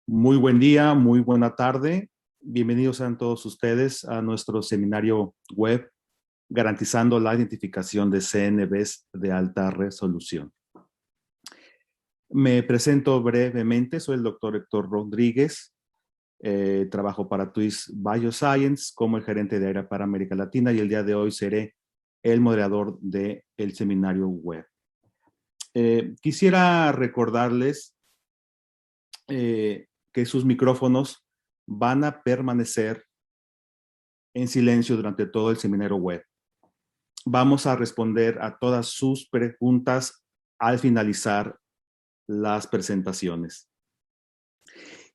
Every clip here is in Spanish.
Muy buen día, muy buena tarde. Bienvenidos sean todos ustedes a nuestro seminario web garantizando la identificación de CNVs de alta resolución. Me presento brevemente, soy el doctor Héctor Rodríguez, trabajo para Twist Bioscience como el gerente de área para América Latina y el día de hoy seré el moderador del seminario web. Quisiera recordarles que sus micrófonos van a permanecer en silencio durante todo el seminario web. Vamos a responder a todas sus preguntas al finalizar las presentaciones.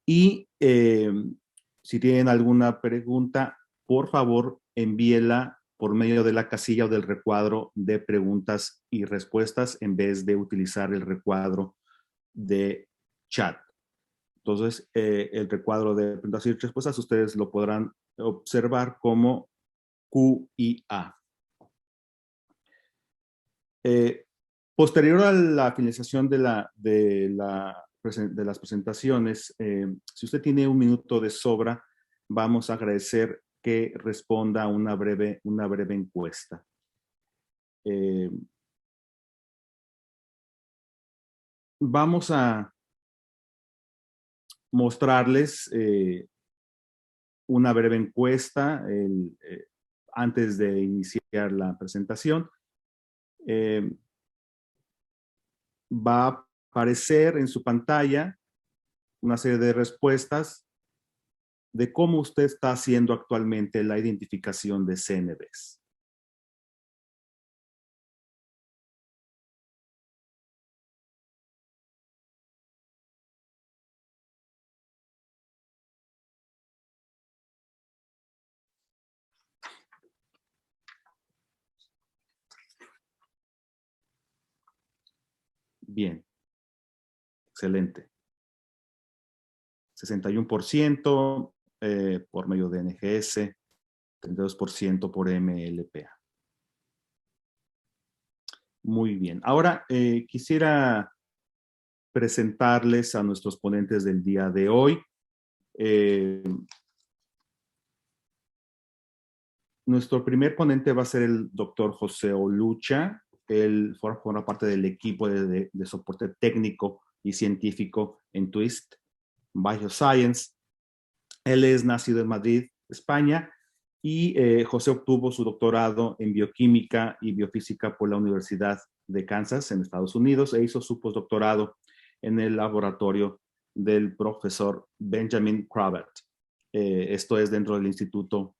Y si tienen alguna pregunta, por favor, envíela por medio de la casilla o del recuadro de preguntas y respuestas en vez de utilizar el recuadro de chat. Entonces, el recuadro de preguntas y respuestas ustedes lo podrán observar como Q y A. Posterior a la finalización de las presentaciones, si usted tiene un minuto de sobra, vamos a agradecer que responda a una breve encuesta. Vamos a mostrarles una breve encuesta antes de iniciar la presentación. Va a aparecer en su pantalla una serie de respuestas de cómo usted está haciendo actualmente la identificación de CNVs. Bien, excelente. 61% por medio de NGS, 32% por MLPA. Muy bien. Ahora quisiera presentarles a nuestros ponentes del día de hoy. Nuestro primer ponente va a ser el doctor José Olucha. Él forma parte del equipo de soporte técnico y científico en Twist Bioscience. Él es nacido en Madrid, España, y José obtuvo su doctorado en bioquímica y biofísica por la Universidad de Kansas en Estados Unidos e hizo su postdoctorado en el laboratorio del profesor Benjamin Cravert. Esto es dentro del Instituto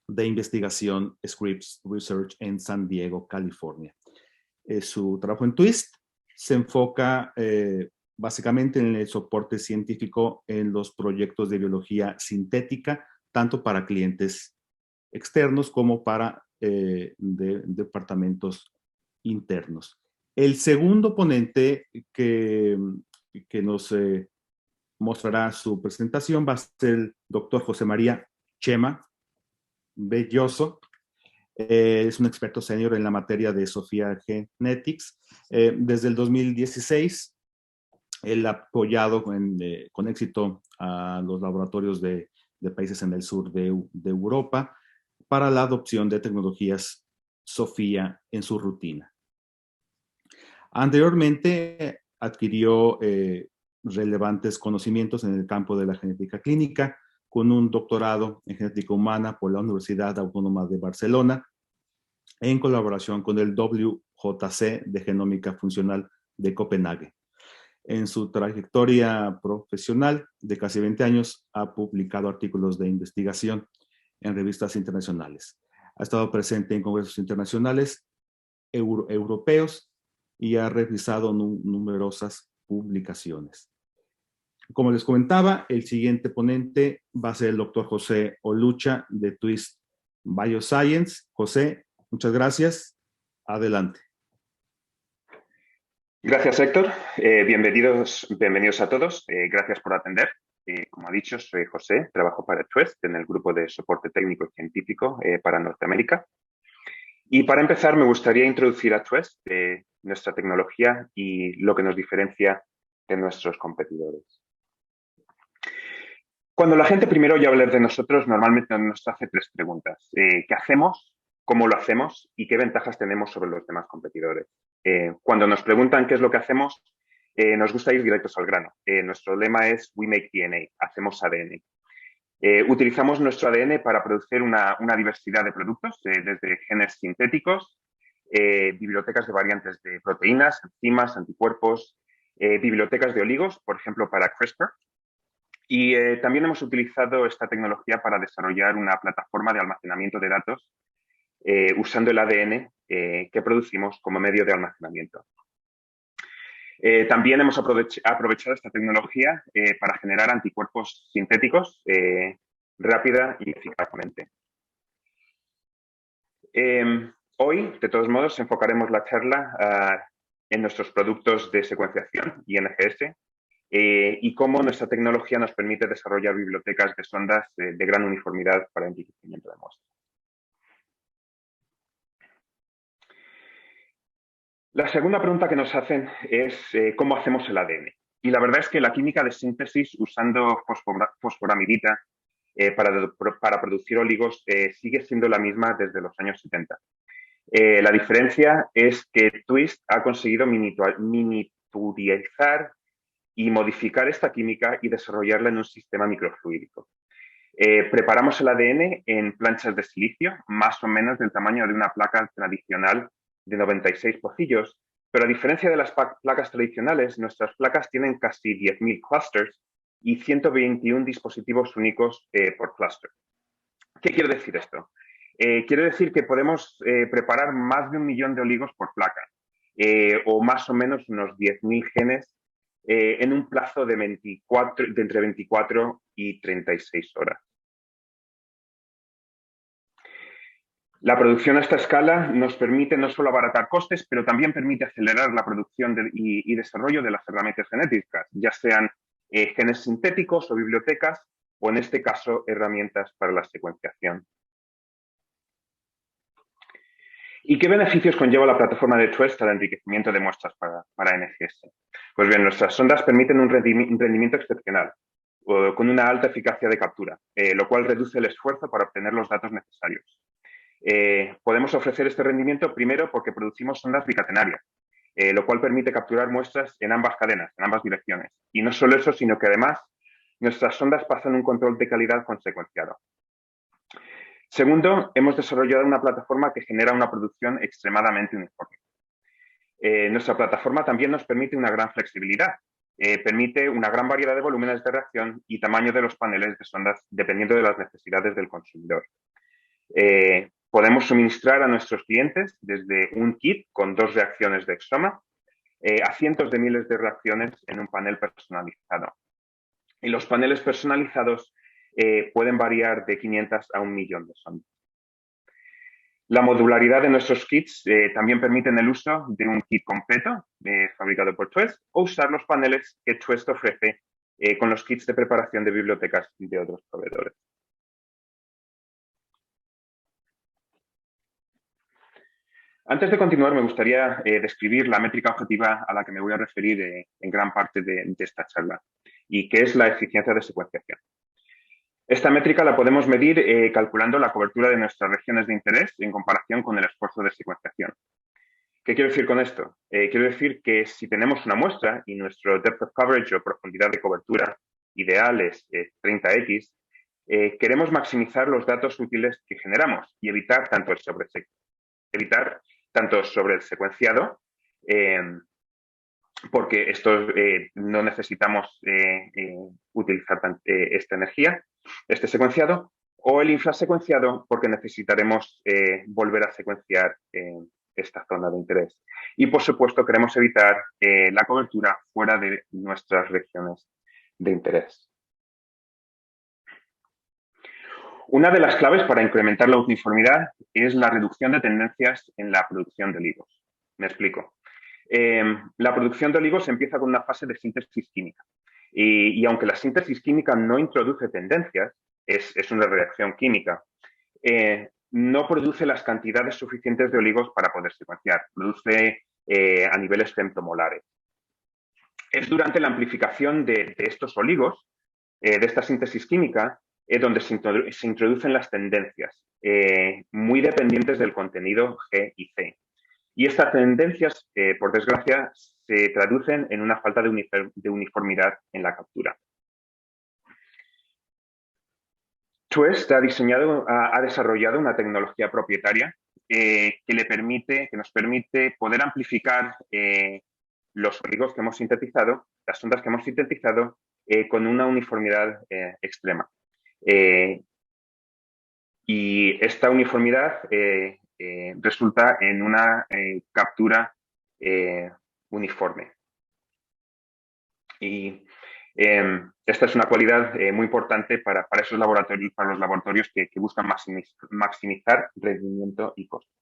de Investigación Scripps Research en San Diego, California. Su trabajo en Twist se enfoca básicamente en el soporte científico en los proyectos de biología sintética, tanto para clientes externos como para departamentos internos. El segundo ponente que nos mostrará su presentación va a ser el doctor José María Chema Belloso. Es un experto senior en la materia de Sophia Genetics. Desde el 2016, él ha apoyado con éxito a los laboratorios de países en el sur de Europa para la adopción de tecnologías Sophia en su rutina. Anteriormente adquirió relevantes conocimientos en el campo de la genética clínica, con un doctorado en genética humana por la Universidad Autónoma de Barcelona, en colaboración con el WJC de Genómica Funcional de Copenhague. En su trayectoria profesional de casi 20 años, ha publicado artículos de investigación en revistas internacionales. Ha estado presente en congresos internacionales europeos y ha revisado numerosas publicaciones. Como les comentaba, el siguiente ponente va a ser el doctor José Olucha de Twist Bioscience. José, muchas gracias. Adelante. Gracias, Héctor. Bienvenidos a todos. Gracias por atender. Como ha dicho, soy José, trabajo para Twist en el grupo de soporte técnico y científico para Norteamérica. Y para empezar, me gustaría introducir a Twist, nuestra tecnología y lo que nos diferencia de nuestros competidores. Cuando la gente primero oye hablar de nosotros, normalmente nos hace tres preguntas. ¿Qué hacemos? ¿Cómo lo hacemos? ¿Y qué ventajas tenemos sobre los demás competidores? Cuando nos preguntan qué es lo que hacemos, nos gusta ir directos al grano. Nuestro lema es We Make DNA, hacemos ADN. Utilizamos nuestro ADN para producir una diversidad de productos, desde genes sintéticos, bibliotecas de variantes de proteínas, enzimas, anticuerpos, bibliotecas de oligos, por ejemplo, para CRISPR. Y también hemos utilizado esta tecnología para desarrollar una plataforma de almacenamiento de datos usando el ADN que producimos como medio de almacenamiento. También hemos aprovechado esta tecnología para generar anticuerpos sintéticos rápida y eficazmente. Hoy, de todos modos, enfocaremos la charla en nuestros productos de secuenciación y NGS y cómo nuestra tecnología nos permite desarrollar bibliotecas de sondas de gran uniformidad para enriquecimiento de muestras. La segunda pregunta que nos hacen es ¿cómo hacemos el ADN? Y la verdad es que la química de síntesis usando fosforamidita para producir oligos sigue siendo la misma desde los años 70. La diferencia es que Twist ha conseguido miniaturizar y modificar esta química y desarrollarla en un sistema microfluídico. Preparamos el ADN en planchas de silicio, más o menos del tamaño de una placa tradicional de 96 pocillos, pero a diferencia de las placas tradicionales, nuestras placas tienen casi 10.000 clusters y 121 dispositivos únicos por cluster. ¿Qué quiere decir esto? Quiere decir que podemos preparar más de 1 millón de oligos por placa, o más o menos unos 10.000 genes en un plazo de entre 24 y 36 horas. La producción a esta escala nos permite no solo abaratar costes, pero también permite acelerar la producción y desarrollo de las herramientas genéticas, ya sean genes sintéticos o bibliotecas, o en este caso, herramientas para la secuenciación. ¿Y qué beneficios conlleva la plataforma de Twist al enriquecimiento de muestras para NGS? Pues bien, nuestras sondas permiten un rendimiento excepcional, con una alta eficacia de captura, lo cual reduce el esfuerzo para obtener los datos necesarios. Podemos ofrecer este rendimiento primero porque producimos sondas bicatenarias, lo cual permite capturar muestras en ambas cadenas, en ambas direcciones. Y no solo eso, sino que además nuestras sondas pasan un control de calidad consecuenciado. Segundo, hemos desarrollado una plataforma que genera una producción extremadamente uniforme. Nuestra plataforma también nos permite una gran flexibilidad. Permite una gran variedad de volúmenes de reacción y tamaño de los paneles de sondas dependiendo de las necesidades del consumidor. Podemos suministrar a nuestros clientes desde un kit con 2 reacciones de Exoma a cientos de miles de reacciones en un panel personalizado. Y los paneles personalizados pueden variar de 500 a 1 millón de sondas. La modularidad de nuestros kits también permiten el uso de un kit completo fabricado por Twist o usar los paneles que Twist ofrece con los kits de preparación de bibliotecas de otros proveedores. Antes de continuar, me gustaría describir la métrica objetiva a la que me voy a referir en gran parte de esta charla, y que es la eficiencia de secuenciación. Esta métrica la podemos medir calculando la cobertura de nuestras regiones de interés en comparación con el esfuerzo de secuenciación. ¿Qué quiero decir con esto? Quiero decir que si tenemos una muestra y nuestro depth of coverage o profundidad de cobertura ideal es 30x, queremos maximizar los datos útiles que generamos y evitar tanto sobre el secuenciado, porque esto no necesitamos utilizar esta energía, este secuenciado, o el infrasecuenciado, porque necesitaremos volver a secuenciar esta zona de interés. Y, por supuesto, queremos evitar la cobertura fuera de nuestras regiones de interés. Una de las claves para incrementar la uniformidad es la reducción de tendencias en la producción de oligos. Me explico. La producción de oligos empieza con una fase de síntesis química. Y aunque la síntesis química no introduce tendencias, es una reacción química, no produce las cantidades suficientes de oligos para poder secuenciar. Produce a niveles femtomolares. Es durante la amplificación de estos oligos de esta síntesis química donde se introducen las tendencias, muy dependientes del contenido G y C. Y estas tendencias, por desgracia, se traducen en una falta de uniformidad en la captura. Twist ha desarrollado una tecnología propietaria que nos permite poder amplificar los códigos que hemos sintetizado, las ondas que hemos sintetizado, con una uniformidad extrema. Y esta uniformidad resulta en una captura uniforme. Y esta es una cualidad muy importante para esos laboratorios, para los laboratorios que buscan maximizar rendimiento y costo.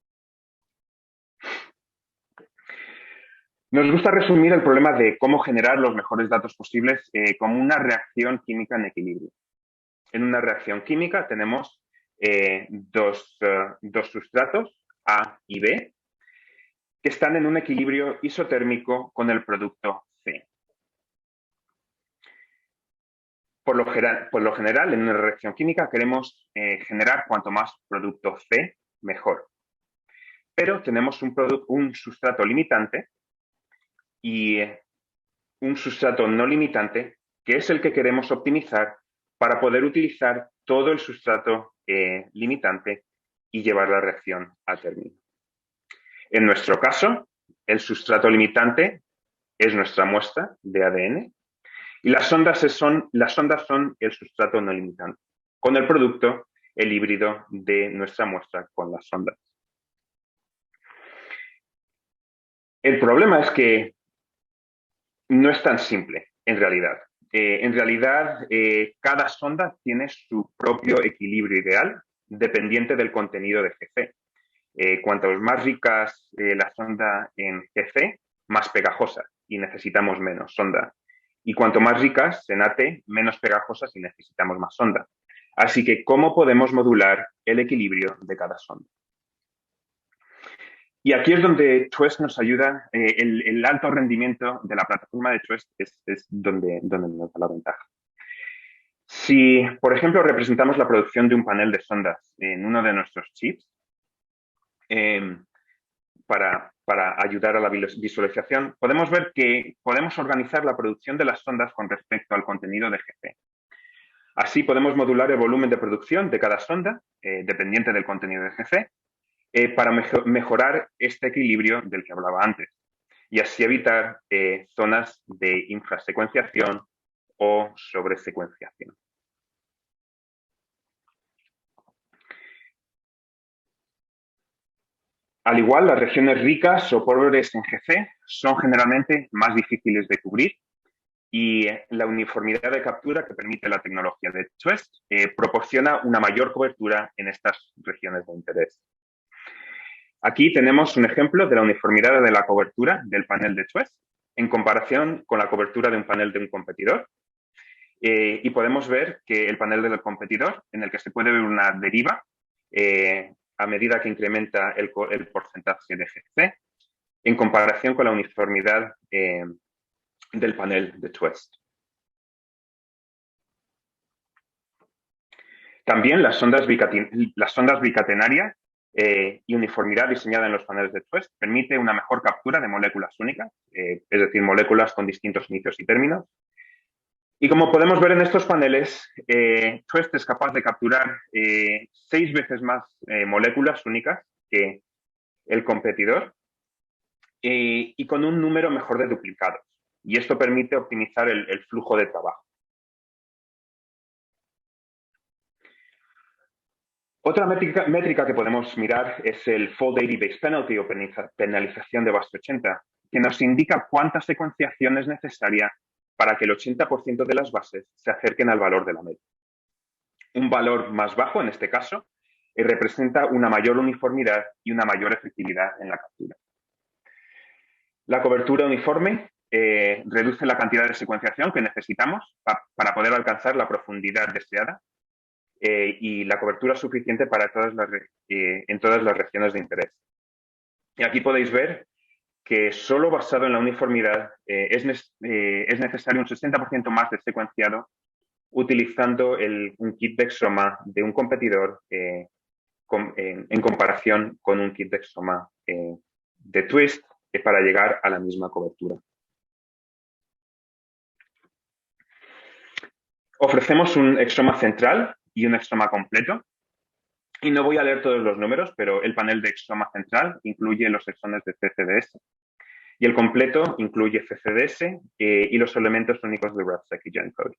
Nos gusta resumir el problema de cómo generar los mejores datos posibles como una reacción química en equilibrio. En una reacción química tenemos dos sustratos, A y B, que están en un equilibrio isotérmico con el producto C. Por lo general, en una reacción química queremos generar cuanto más producto C, mejor. Pero tenemos un sustrato limitante y un sustrato no limitante, que es el que queremos optimizar para poder utilizar todo el sustrato limitante y llevar la reacción a término. En nuestro caso, el sustrato limitante es nuestra muestra de ADN y las ondas son el sustrato no limitante, con el producto, el híbrido de nuestra muestra con las ondas. El problema es que no es tan simple, en realidad. Cada sonda tiene su propio equilibrio ideal, dependiente del contenido de GC. Cuanto más ricas la sonda en GC, más pegajosa y necesitamos menos sonda. Y cuanto más ricas en AT, menos pegajosas y necesitamos más sonda. Así que, ¿cómo podemos modular el equilibrio de cada sonda? Y aquí es donde Twist nos ayuda, el alto rendimiento de la plataforma de Twist es donde nos da la ventaja. Si, por ejemplo, representamos la producción de un panel de sondas en uno de nuestros chips, para ayudar a la visualización, podemos ver que podemos organizar la producción de las sondas con respecto al contenido de GC. Así podemos modular el volumen de producción de cada sonda, dependiente del contenido de GC, para mejorar este equilibrio del que hablaba antes y así evitar zonas de infrasecuenciación o sobresecuenciación. Al igual, las regiones ricas o pobres en GC son generalmente más difíciles de cubrir y la uniformidad de captura que permite la tecnología de Twist proporciona una mayor cobertura en estas regiones de interés. Aquí tenemos un ejemplo de la uniformidad de la cobertura del panel de Twist en comparación con la cobertura de un panel de un competidor. Y podemos ver que el panel del competidor, en el que se puede ver una deriva a medida que incrementa el porcentaje de GC, en comparación con la uniformidad del panel de Twist. También las sondas bicatenarias y uniformidad diseñada en los paneles de Twist permite una mejor captura de moléculas únicas, es decir, moléculas con distintos inicios y términos. Y como podemos ver en estos paneles, Twist es capaz de capturar 6 veces más moléculas únicas que el competidor y con un número mejor de duplicados. Y esto permite optimizar el flujo de trabajo. Otra métrica que podemos mirar es el Fold 80 Base Penalty o penalización de base 80, que nos indica cuánta secuenciación es necesaria para que el 80% de las bases se acerquen al valor de la media. Un valor más bajo, en este caso, representa una mayor uniformidad y una mayor efectividad en la captura. La cobertura uniforme reduce la cantidad de secuenciación que necesitamos para poder alcanzar la profundidad deseada y la cobertura suficiente para en todas las regiones de interés. Y aquí podéis ver que solo basado en la uniformidad es necesario un 60% más de secuenciado utilizando un kit Dexoma de un competidor en comparación con un kit Dexoma de Twist para llegar a la misma cobertura. Ofrecemos un exoma central y un exoma completo. Y no voy a leer todos los números, pero el panel de exoma central incluye los exones de CCDS y el completo incluye CCDS y los elementos únicos de RevSec y GenCode.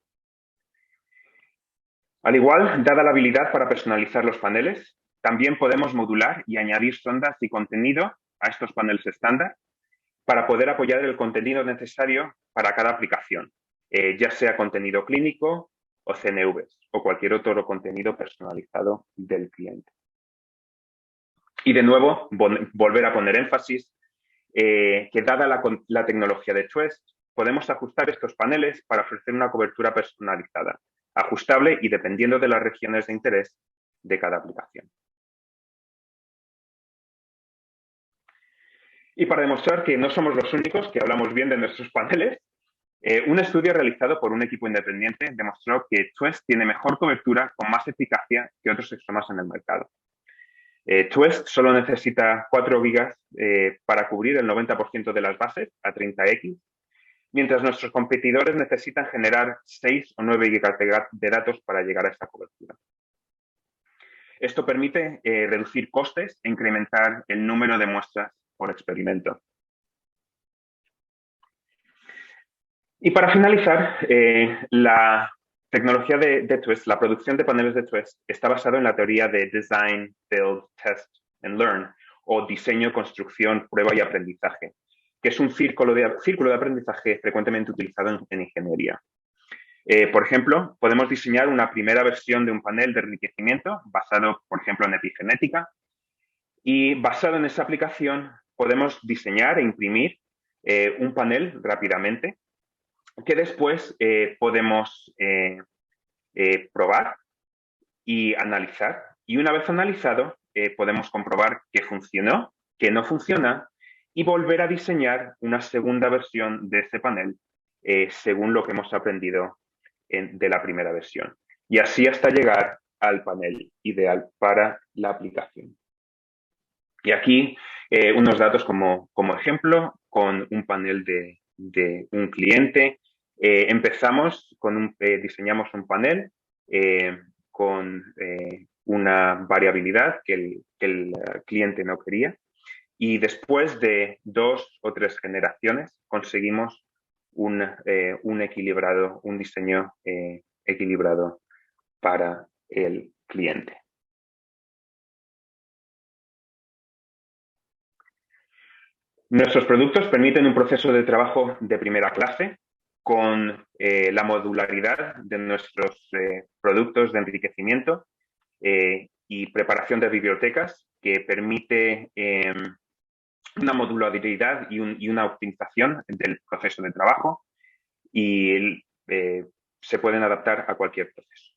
Al igual, dada la habilidad para personalizar los paneles, también podemos modular y añadir sondas y contenido a estos paneles estándar para poder apoyar el contenido necesario para cada aplicación, ya sea contenido clínico o CNVs o cualquier otro contenido personalizado del cliente. Y de nuevo, volver a poner énfasis que dada la tecnología de Twist, podemos ajustar estos paneles para ofrecer una cobertura personalizada, ajustable y dependiendo de las regiones de interés de cada aplicación. Y para demostrar que no somos los únicos que hablamos bien de nuestros paneles, un estudio realizado por un equipo independiente demostró que Twist tiene mejor cobertura con más eficacia que otros exomas en el mercado. Twist solo necesita 4 gigas para cubrir el 90% de las bases a 30x, mientras nuestros competidores necesitan generar 6 o 9 gigas de datos para llegar a esta cobertura. Esto permite reducir costes e incrementar el número de muestras por experimento. Y para finalizar, la tecnología de Twist, la producción de paneles de Twist, está basada en la teoría de Design, Build, Test and Learn, o diseño, construcción, prueba y aprendizaje, que es un círculo de aprendizaje frecuentemente utilizado en ingeniería. Por ejemplo, podemos diseñar una primera versión de un panel de enriquecimiento basado, por ejemplo, en epigenética, y basado en esa aplicación podemos diseñar e imprimir un panel rápidamente que después podemos probar y analizar. Y una vez analizado, podemos comprobar que funcionó, que no funciona y volver a diseñar una segunda versión de ese panel según lo que hemos aprendido de la primera versión. Y así hasta llegar al panel ideal para la aplicación. Y aquí unos datos como ejemplo con un panel de un cliente. Empezamos con diseñamos un panel con una variabilidad que el cliente no quería y después de 2 o 3 generaciones conseguimos un diseño equilibrado para el cliente. Nuestros productos permiten un proceso de trabajo de primera clase con la modularidad de nuestros productos de enriquecimiento y preparación de bibliotecas que permite una modularidad y una optimización del proceso de trabajo y se pueden adaptar a cualquier proceso.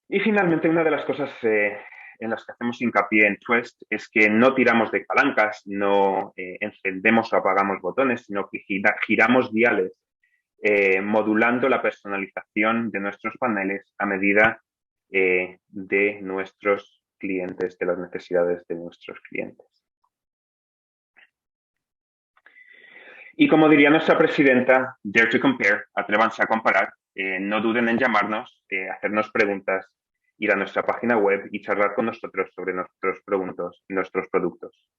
Y finalmente, una de las cosas en las que hacemos hincapié en Twist es que no tiramos de palancas, no encendemos o apagamos botones, sino que giramos diales, modulando la personalización de nuestros paneles a medida de nuestros clientes, de las necesidades de nuestros clientes. Y como diría nuestra presidenta, Dare to Compare, atrévanse a comparar, no duden en llamarnos, hacernos preguntas, ir a nuestra página web y charlar con nosotros sobre nuestros productos.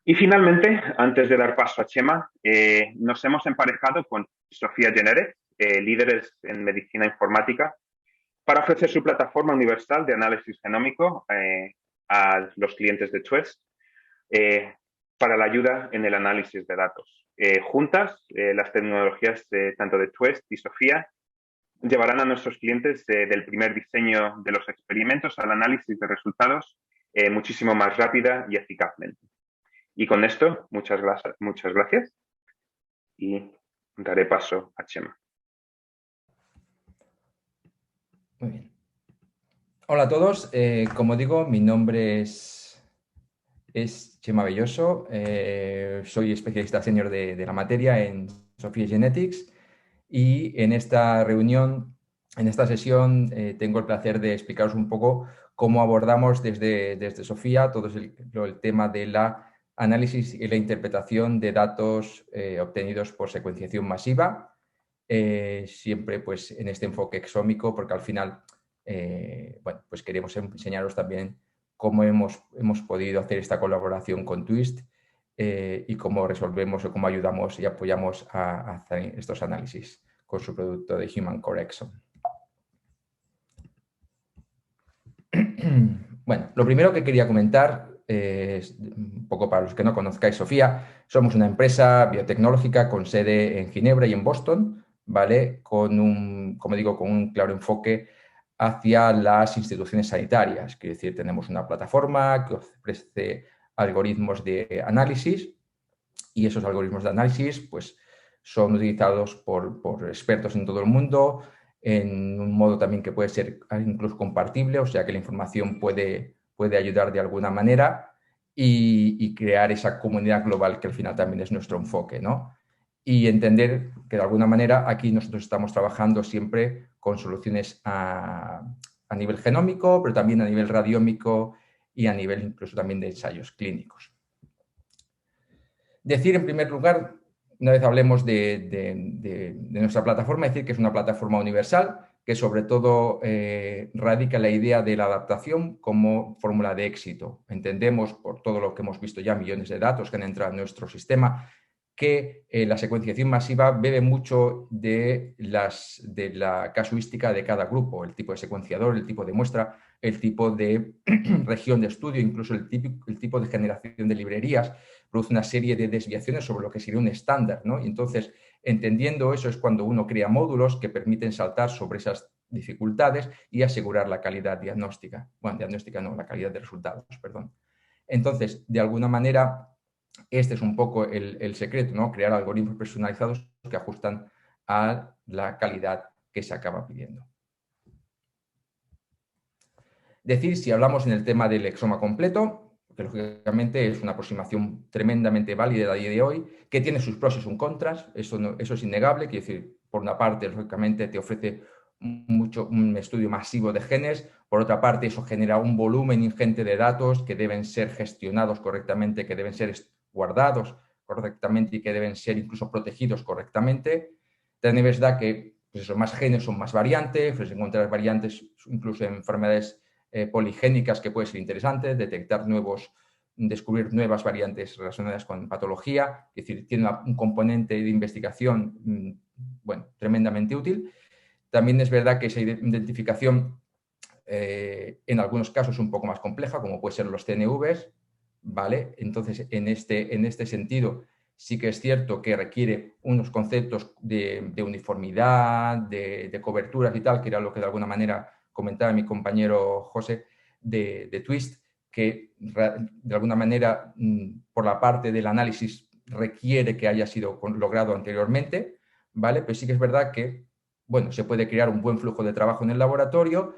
Y finalmente, antes de dar paso a Chema, nos hemos emparejado con Sofía Generics, líderes en medicina informática, para ofrecer su plataforma universal de análisis genómico a los clientes de Twist para la ayuda en el análisis de datos. Juntas, las tecnologías tanto de Twist y Sofía llevarán a nuestros clientes del primer diseño de los experimentos al análisis de resultados muchísimo más rápida y eficazmente. Y con esto, muchas gracias y daré paso a Chema. Muy bien. Hola a todos. Como digo, mi nombre es es Chema Belloso, soy especialista senior de la materia en Sophia Genetics y en esta reunión, en esta sesión, tengo el placer de explicaros un poco cómo abordamos desde Sophia todo el tema de la análisis y la interpretación de datos obtenidos por secuenciación masiva, siempre pues en este enfoque exómico, porque al final bueno, pues queremos enseñaros también cómo hemos podido hacer esta colaboración con Twist y cómo resolvemos o cómo ayudamos y apoyamos a hacer estos análisis con su producto de Human Core Exome. Bueno, lo primero que quería comentar es, un poco para los que no conozcáis Sophia, somos una empresa biotecnológica con sede en Ginebra y en Boston, ¿vale? Con como digo, con un claro enfoque hacia las instituciones sanitarias. Quiero decir, tenemos una plataforma que ofrece algoritmos de análisis y esos algoritmos de análisis pues, son utilizados por expertos en todo el mundo en un modo también que puede ser incluso compartible, o sea que la información puede ayudar de alguna manera y crear esa comunidad global que al final también es nuestro enfoque, ¿no? Y entender que de alguna manera aquí nosotros estamos trabajando siempre con soluciones a nivel genómico, pero también a nivel radiómico y a nivel incluso también de ensayos clínicos. Decir en primer lugar, una vez hablemos de nuestra plataforma, decir que es una plataforma universal que sobre todo radica la idea de la adaptación como fórmula de éxito. Entendemos, por todo lo que hemos visto ya, millones de datos que han entrado en nuestro sistema, que la secuenciación masiva bebe mucho de la casuística de cada grupo, el tipo de secuenciador, el tipo de muestra, el tipo de región de estudio, incluso el tipo de generación de librerías, produce una serie de desviaciones sobre lo que sería un estándar, ¿no? Y entonces, entendiendo eso es cuando uno crea módulos que permiten saltar sobre esas dificultades y asegurar la calidad diagnóstica. Bueno, diagnóstica no, la calidad de resultados, perdón. Entonces, de alguna manera, este es un poco el secreto, ¿no? Crear algoritmos personalizados que ajustan a la calidad que se acaba pidiendo. Decir, si hablamos en el tema del exoma completo, que lógicamente es una aproximación tremendamente válida a día de hoy, que tiene sus pros y sus contras, eso es innegable, quiere decir, por una parte, lógicamente, te ofrece un estudio masivo de genes, por otra parte, eso genera un volumen ingente de datos que deben ser gestionados correctamente, que deben ser guardados correctamente y que deben ser incluso protegidos correctamente. También es verdad que pues eso, más genes son más variantes, pues encontrar variantes incluso en enfermedades poligénicas que puede ser interesante, descubrir nuevas variantes relacionadas con patología, es decir, tiene un componente de investigación bueno, tremendamente útil. También es verdad que esa identificación en algunos casos es un poco más compleja, como puede ser los CNVs, ¿vale? Entonces, en este sentido, sí que es cierto que requiere unos conceptos de uniformidad, de coberturas y tal, que era lo que de alguna manera comentaba mi compañero José de Twist, que de alguna manera por la parte del análisis requiere que haya sido logrado anteriormente, ¿vale? Pero sí que es verdad que, bueno, se puede crear un buen flujo de trabajo en el laboratorio,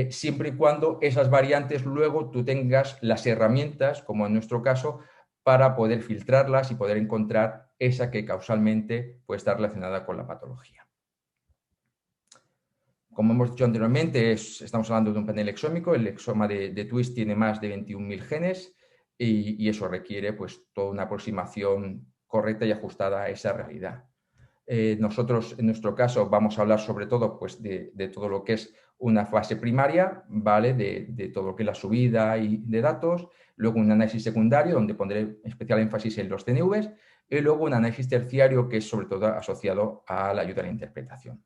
siempre y cuando esas variantes luego tú tengas las herramientas, como en nuestro caso, para poder filtrarlas y poder encontrar esa que causalmente puede estar relacionada con la patología. Como hemos dicho anteriormente, estamos hablando de un panel exómico. El exoma de Twist tiene más de 21.000 genes y eso requiere pues, toda una aproximación correcta y ajustada a esa realidad. Nosotros, en nuestro caso, vamos a hablar sobre todo pues, de todo lo que es una fase primaria, ¿vale? De todo lo que es la subida de datos, luego un análisis secundario, donde pondré especial énfasis en los CNVs, y luego un análisis terciario, que es sobre todo asociado a la ayuda a la interpretación.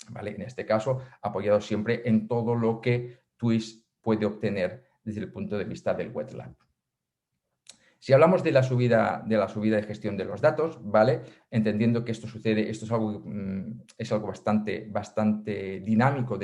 ¿Vale? En este caso, apoyado siempre en todo lo que Twist puede obtener desde el punto de vista del wet lab. Si hablamos de la subida de gestión de los datos, ¿vale? Entendiendo que esto sucede, esto es algo bastante dinámico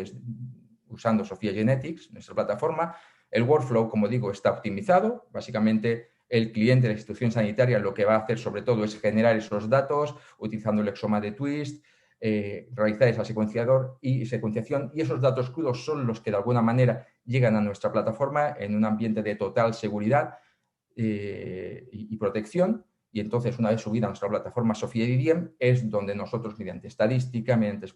usando Sophia Genetics, nuestra plataforma. El workflow, como digo, está optimizado. Básicamente, el cliente de la institución sanitaria lo que va a hacer sobre todo es generar esos datos utilizando el exoma de Twist, realizar esa secuenciación, y esos datos crudos son los que de alguna manera llegan a nuestra plataforma en un ambiente de total seguridad y protección. Y entonces, una vez subida a nuestra plataforma Sophia DDM, es donde nosotros, mediante estadística, mediante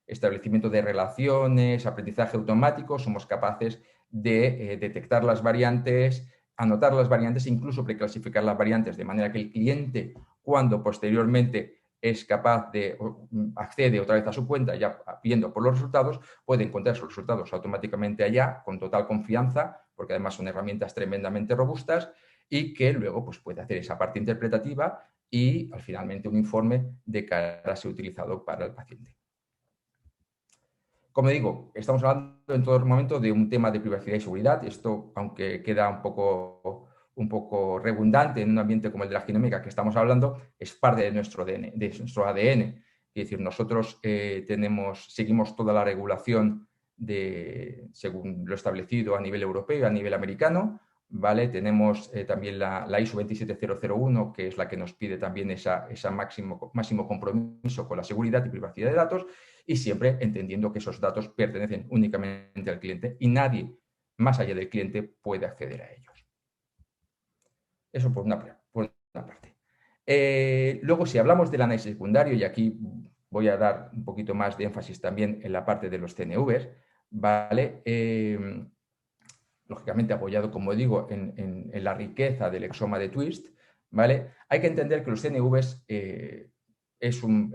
establecimiento de relaciones, aprendizaje automático, somos capaces de detectar las variantes, anotar las variantes e incluso preclasificar las variantes, de manera que el cliente, cuando posteriormente es capaz de accede otra vez a su cuenta, ya viendo por los resultados, puede encontrar sus resultados automáticamente allá, con total confianza, porque además son herramientas tremendamente robustas, y que luego pues, puede hacer esa parte interpretativa y finalmente un informe de cara a ser utilizado para el paciente. Como digo, estamos hablando en todo momento de un tema de privacidad y seguridad. Esto, aunque queda un poco redundante en un ambiente como el de la genómica que estamos hablando, es parte de nuestro ADN. Es decir, nosotros seguimos toda la regulación según lo establecido a nivel europeo y a nivel americano, ¿vale? Tenemos también la ISO 27001, que es la que nos pide también ese máximo compromiso con la seguridad y privacidad de datos, y siempre entendiendo que esos datos pertenecen únicamente al cliente y nadie más allá del cliente puede acceder a ellos. Eso por una parte. Luego, si hablamos del análisis secundario, y aquí voy a dar un poquito más de énfasis también en la parte de los CNVs, ¿vale? Lógicamente apoyado, como digo, en la riqueza del exoma de Twist, ¿vale? Hay que entender que los CNVs,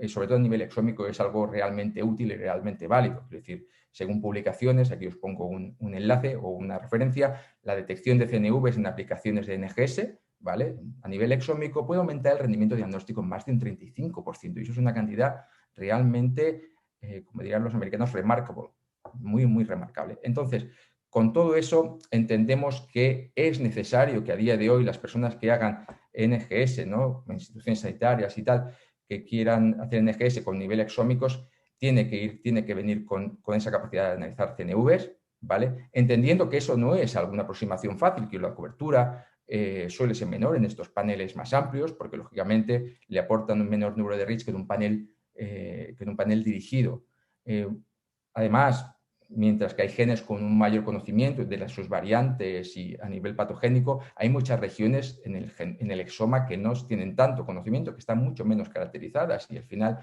sobre todo a nivel exómico, es algo realmente útil y realmente válido. Es decir, según publicaciones, aquí os pongo un enlace o una referencia, la detección de CNVs en aplicaciones de NGS, ¿vale? A nivel exómico puede aumentar el rendimiento diagnóstico en más de un 35%, y eso es una cantidad realmente, como dirían los americanos, remarkable, muy, muy remarcable. Entonces, con todo eso, entendemos que es necesario que a día de hoy las personas que hagan NGS, ¿no? Instituciones sanitarias y tal, que quieran hacer NGS con nivel exómicos, tiene que venir con esa capacidad de analizar CNVs, ¿vale? Entendiendo que eso no es alguna aproximación fácil, que la cobertura suele ser menor en estos paneles más amplios, porque lógicamente le aportan un menor número de reads que en un panel dirigido. Además, mientras que hay genes con un mayor conocimiento de sus variantes y a nivel patogénico, hay muchas regiones en el exoma que no tienen tanto conocimiento, que están mucho menos caracterizadas, y al final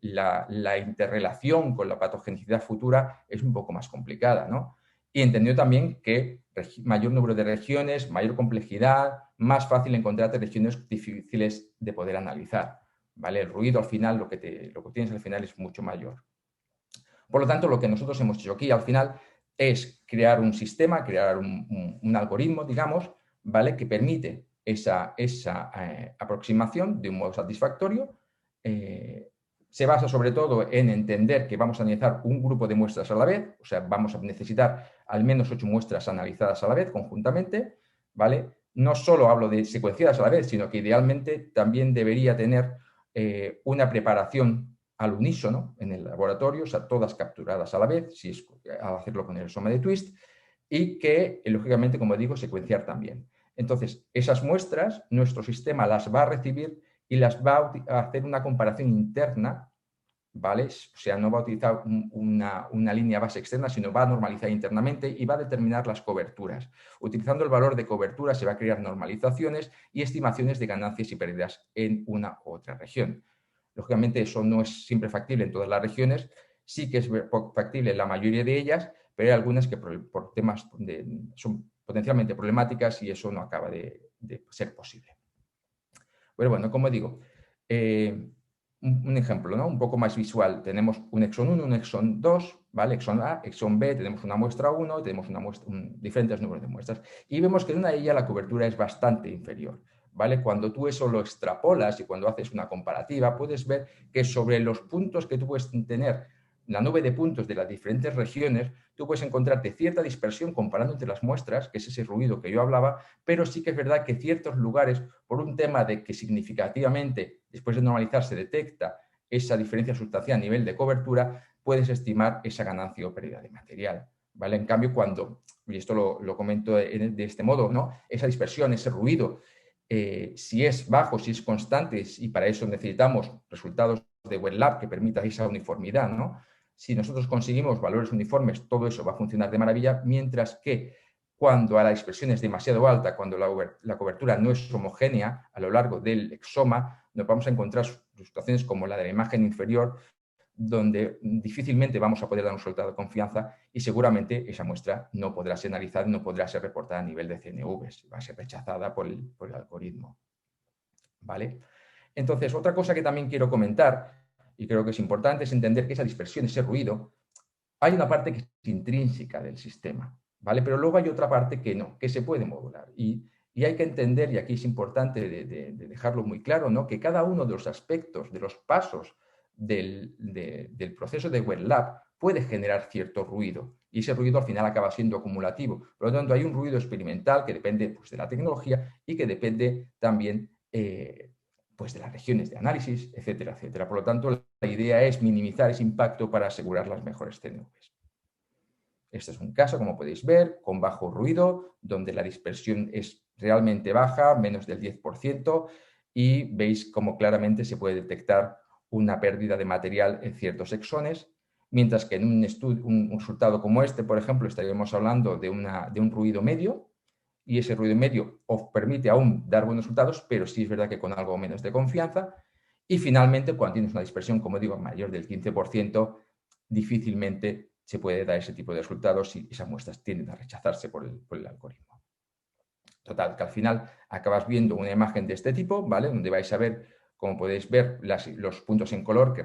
la interrelación con la patogenicidad futura es un poco más complicada, ¿no? Y entendió también que mayor número de regiones, mayor complejidad, más fácil encontrar regiones difíciles de poder analizar, ¿vale? El ruido al final, lo que tienes al final es mucho mayor. Por lo tanto, lo que nosotros hemos hecho aquí al final es crear un sistema, crear un algoritmo, digamos, ¿vale? Que permite esa aproximación de un modo satisfactorio. Se basa sobre todo en entender que vamos a analizar un grupo de muestras a la vez, o sea, vamos a necesitar al menos 8 muestras analizadas a la vez conjuntamente, ¿vale? No solo hablo de secuenciadas a la vez, sino que idealmente también debería tener una preparación al unísono en el laboratorio, o sea, todas capturadas a la vez, si es al hacerlo con el exoma de Twist, y que, lógicamente, como digo, secuenciar también. Entonces, esas muestras, nuestro sistema las va a recibir y las va a hacer una comparación interna, ¿vale? O sea, no va a utilizar una línea base externa, sino va a normalizar internamente y va a determinar las coberturas. Utilizando el valor de cobertura se va a crear normalizaciones y estimaciones de ganancias y pérdidas en una u otra región. Lógicamente, eso no es siempre factible en todas las regiones, sí que es factible en la mayoría de ellas, pero hay algunas que por temas son potencialmente problemáticas y eso no acaba de ser posible. Pero bueno, como digo, un ejemplo, ¿no? Un poco más visual. Tenemos un exón 1, un exón 2, ¿vale? Exón A, exón B, tenemos una muestra 1, tenemos diferentes números de muestras. Y vemos que en una de ellas la cobertura es bastante inferior, ¿vale? Cuando tú eso lo extrapolas y cuando haces una comparativa, puedes ver que sobre los puntos que tú puedes tener, la nube de puntos de las diferentes regiones, tú puedes encontrarte cierta dispersión comparando entre las muestras, que es ese ruido que yo hablaba, pero sí que es verdad que ciertos lugares, por un tema de que significativamente, después de normalizar, se detecta esa diferencia sustancial a nivel de cobertura, puedes estimar esa ganancia o pérdida de material, ¿vale? En cambio, y esto lo comento de este modo, ¿no? Esa dispersión, ese ruido, si es bajo, si es constante, y para eso necesitamos resultados de wet lab que permita esa uniformidad, ¿no? Si nosotros conseguimos valores uniformes, todo eso va a funcionar de maravilla, mientras que cuando la dispersión es demasiado alta, cuando la cobertura no es homogénea a lo largo del exoma, nos vamos a encontrar situaciones como la de la imagen inferior, donde difícilmente vamos a poder dar un resultado de confianza y seguramente esa muestra no podrá ser analizada, no podrá ser reportada a nivel de CNVs, va a ser rechazada por el algoritmo. ¿Vale? Entonces, otra cosa que también quiero comentar, y creo que es importante, es entender que esa dispersión, ese ruido, hay una parte que es intrínseca del sistema, ¿vale? Pero luego hay otra parte que no, que se puede modular. Y hay que entender, y aquí es importante de dejarlo muy claro, ¿no? Que cada uno de los aspectos, de los pasos del proceso de wet lab puede generar cierto ruido. Y ese ruido al final acaba siendo acumulativo. Por lo tanto, hay un ruido experimental que depende pues, de la tecnología y que depende también pues de las regiones de análisis, etcétera, etcétera. Por lo tanto, la idea es minimizar ese impacto para asegurar las mejores CNVs. Este es un caso, como podéis ver, con bajo ruido, donde la dispersión es realmente baja, menos del 10%, y veis cómo claramente se puede detectar una pérdida de material en ciertos exones, mientras que en un resultado como este, por ejemplo, estaríamos hablando de un ruido medio, y ese ruido medio os permite aún dar buenos resultados, pero sí es verdad que con algo menos de confianza. Y finalmente, cuando tienes una dispersión, como digo, mayor del 15%, difícilmente se puede dar ese tipo de resultados y esas muestras tienden a rechazarse por el algoritmo. Total, que al final acabas viendo una imagen de este tipo, ¿vale? Donde vais a ver, como podéis ver, los puntos en color que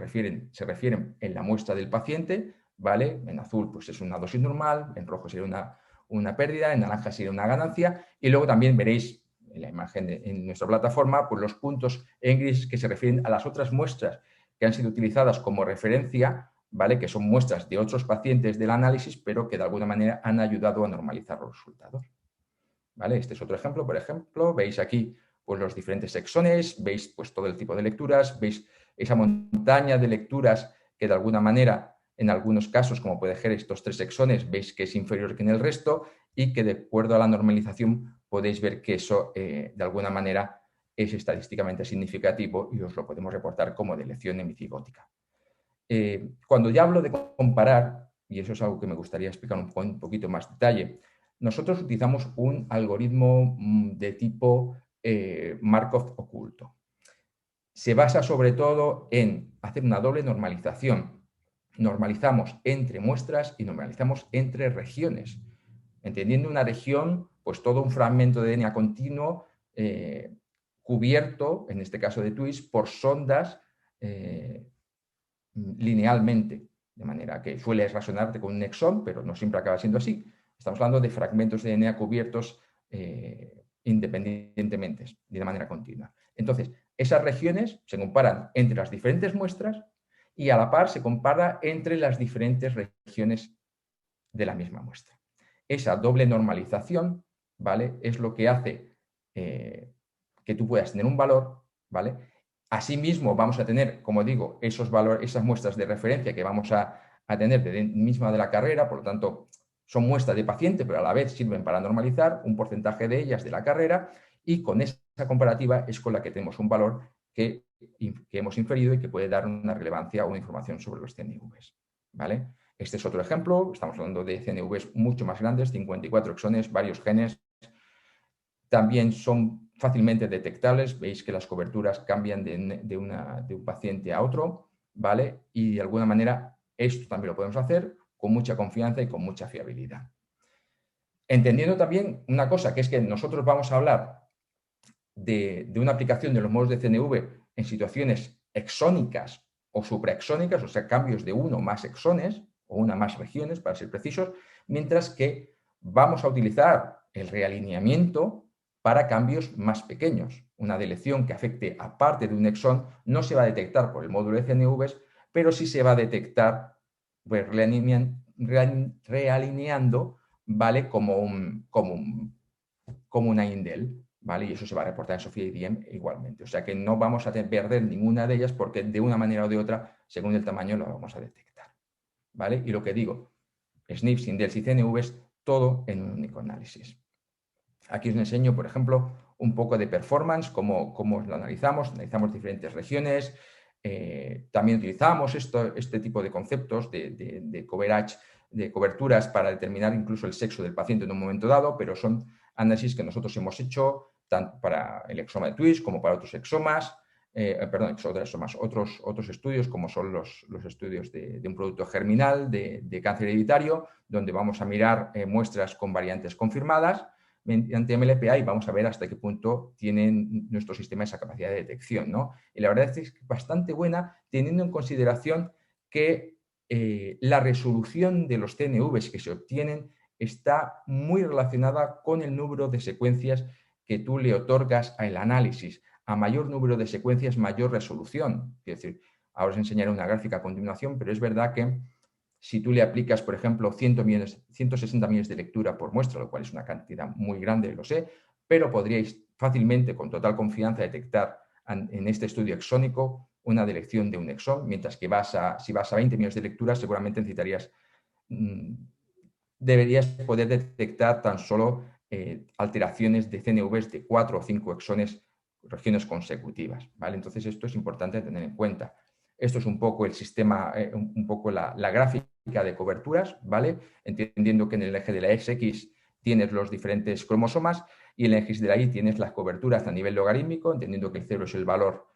se refieren en la muestra del paciente, ¿vale? En azul pues es una dosis normal, en rojo sería una pérdida, en naranja sería una ganancia, y luego también veréis en la imagen en nuestra plataforma pues los puntos en gris que se refieren a las otras muestras que han sido utilizadas como referencia, ¿vale? Que son muestras de otros pacientes del análisis, pero que de alguna manera han ayudado a normalizar los resultados. ¿Vale? Este es otro ejemplo, por ejemplo, veis aquí pues, los diferentes exones, veis pues, todo el tipo de lecturas, veis esa montaña de lecturas que de alguna manera, en algunos casos, como puede ser estos 3 exones, veis que es inferior que en el resto y que de acuerdo a la normalización podéis ver que eso de alguna manera es estadísticamente significativo y os lo podemos reportar como delección hemicigótica. Cuando ya hablo de comparar, y eso es algo que me gustaría explicar un poquito más detalle, nosotros utilizamos un algoritmo de tipo Markov oculto. Se basa sobre todo en hacer una doble normalización. Normalizamos entre muestras y normalizamos entre regiones. Entendiendo una región, pues todo un fragmento de DNA continuo cubierto, en este caso de Twist, por sondas linealmente, de manera que suele resonarte con un exón, pero no siempre acaba siendo así. Estamos hablando de fragmentos de DNA cubiertos independientemente, de manera continua. Entonces, esas regiones se comparan entre las diferentes muestras y a la par se compara entre las diferentes regiones de la misma muestra. Esa doble normalización, ¿vale? Es lo que hace que tú puedas tener un valor, ¿vale? Asimismo, vamos a tener, como digo, esas muestras de referencia que vamos a tener misma de la carrera, por lo tanto, son muestras de paciente, pero a la vez sirven para normalizar un porcentaje de ellas de la carrera, y con esa comparativa es con la que tenemos un valor que hemos inferido y que puede dar una relevancia o una información sobre los CNVs, ¿vale? Este es otro ejemplo, estamos hablando de CNVs mucho más grandes, 54 exones, varios genes. También son fácilmente detectables, veis que las coberturas cambian de un paciente a otro, ¿vale? Y de alguna manera esto también lo podemos hacer con mucha confianza y con mucha fiabilidad. Entendiendo también una cosa, que es que nosotros vamos a hablar de una aplicación de los modos de CNV en situaciones exónicas o supraexónicas, o sea, cambios de uno o más exones, o una más regiones, para ser precisos, mientras que vamos a utilizar el realineamiento para cambios más pequeños. Una delección que afecte a parte de un exón no se va a detectar por el módulo de CNVs, pero sí se va a detectar pues, realineando, ¿vale? como una indel, ¿vale? Y eso se va a reportar en SOFIA IDM igualmente. O sea que no vamos a perder ninguna de ellas porque de una manera o de otra, según el tamaño, lo vamos a detectar, ¿vale? Y lo que digo, SNPs, indels y CNVs, todo en un único análisis. Aquí os enseño, por ejemplo, un poco de performance, cómo lo analizamos diferentes regiones, También utilizamos este tipo de conceptos de coverage, de coberturas para determinar incluso el sexo del paciente en un momento dado, pero son análisis que nosotros hemos hecho tanto para el exoma de Twist como para otros exomas, otros estudios como son los estudios de un producto germinal de cáncer hereditario, donde vamos a mirar muestras con variantes confirmadas mediante MLPA y vamos a ver hasta qué punto tienen nuestro sistema esa capacidad de detección, ¿no? Y la verdad es que es bastante buena teniendo en consideración que la resolución de los CNVs que se obtienen está muy relacionada con el número de secuencias que tú le otorgas al análisis. A mayor número de secuencias, mayor resolución. Es decir, ahora os enseñaré una gráfica a continuación, pero es verdad que si tú le aplicas, por ejemplo, 160 millones de lectura por muestra, lo cual es una cantidad muy grande, lo sé, pero podríais fácilmente, con total confianza, detectar en este estudio exónico una delección de un exón, mientras que si vas a 20 millones de lecturas, seguramente deberías poder detectar tan solo alteraciones de CNVs de 4 o 5 exones, regiones consecutivas, ¿vale? Entonces, esto es importante tener en cuenta. Esto es un poco el sistema, un poco la gráfica de coberturas, ¿vale? Entendiendo que en el eje de la XX tienes los diferentes cromosomas y en el eje de la Y tienes las coberturas a nivel logarítmico, entendiendo que el 0 es el valor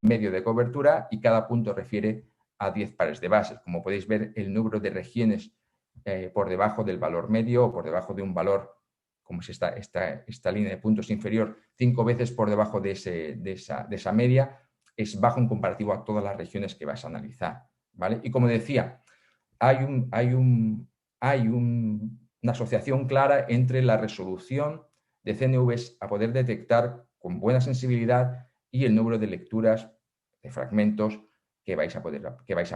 medio de cobertura y cada punto refiere a 10 pares de bases. Como podéis ver, el número de regiones por debajo del valor medio o por debajo de un valor, como si esta línea de puntos inferior, 5 veces por debajo de esa media, es bajo en comparativo a todas las regiones que vas a analizar, ¿vale? Y como decía, hay una asociación clara entre la resolución de CNVs a poder detectar con buena sensibilidad y el número de lecturas de fragmentos que vais a